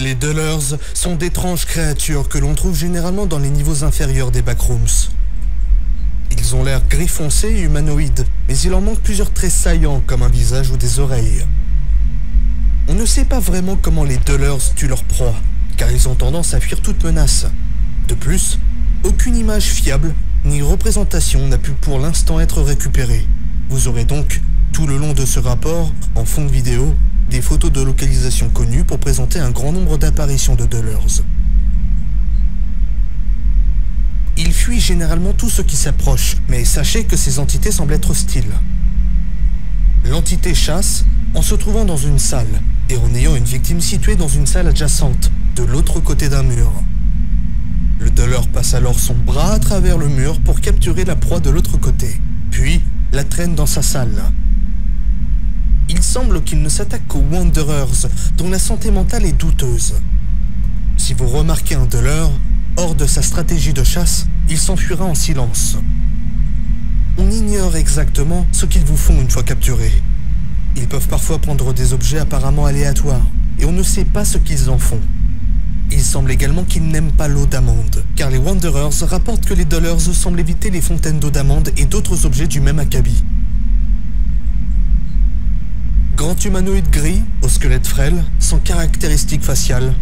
Les Dullers sont d'étranges créatures que l'on trouve généralement dans les niveaux inférieurs des backrooms. Ils ont l'air gris foncé et humanoïdes, mais il en manque plusieurs traits saillants comme un visage ou des oreilles. On ne sait pas vraiment comment les Dullers tuent leur proie, car ils ont tendance à fuir toute menace. De plus, aucune image fiable ni représentation n'a pu pour l'instant être récupérée. Vous aurez donc, tout le long de ce rapport, en fond de vidéo, des photos de localisation connues pour présenter un grand nombre d'apparitions de Dullers. Ils fuient généralement tout ce qui s'approche, mais sachez que ces entités semblent être hostiles. L'entité chasse en se trouvant dans une salle et en ayant une victime située dans une salle adjacente, de l'autre côté d'un mur. Le Duller passe alors son bras à travers le mur pour capturer la proie de l'autre côté, puis la traîne dans sa salle. Il semble qu'il ne s'attaque qu'aux Wanderers, dont la santé mentale est douteuse. Si vous remarquez un Duller, hors de sa stratégie de chasse, il s'enfuira en silence. On ignore exactement ce qu'ils vous font une fois capturés. Ils peuvent parfois prendre des objets apparemment aléatoires, et on ne sait pas ce qu'ils en font. Il semble également qu'ils n'aiment pas l'eau d'amande, car les Wanderers rapportent que les Dullers semblent éviter les fontaines d'eau d'amande et d'autres objets du même acabit. Grand humanoïde gris, au squelette frêle, sans caractéristiques faciales,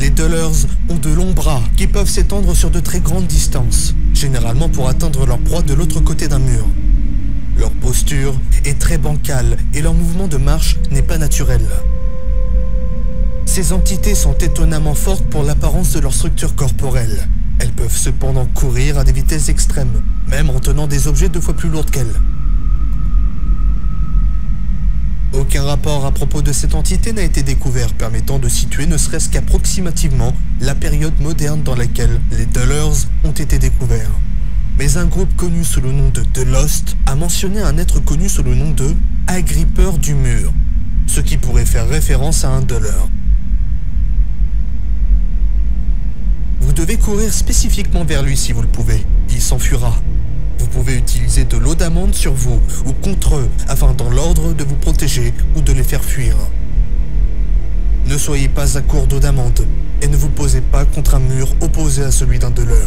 les Dullers ont de longs bras qui peuvent s'étendre sur de très grandes distances, généralement pour atteindre leur proie de l'autre côté d'un mur. Leur posture est très bancale et leur mouvement de marche n'est pas naturel. Ces entités sont étonnamment fortes pour l'apparence de leur structure corporelle. Elles peuvent cependant courir à des vitesses extrêmes, même en tenant des objets 2 fois plus lourds qu'elles. Aucun rapport à propos de cette entité n'a été découvert permettant de situer ne serait-ce qu'approximativement la période moderne dans laquelle les Dullers ont été découverts. Mais un groupe connu sous le nom de The Lost a mentionné un être connu sous le nom de Agrippeur du Mur, ce qui pourrait faire référence à un Duller. Vous devez courir spécifiquement vers lui si vous le pouvez, il s'enfuira. Vous pouvez utiliser de l'eau d'amande sur vous ou contre eux afin dans l'ordre de vous protéger ou de les faire fuir. Ne soyez pas à court d'eau d'amande et ne vous posez pas contre un mur opposé à celui d'un Duller.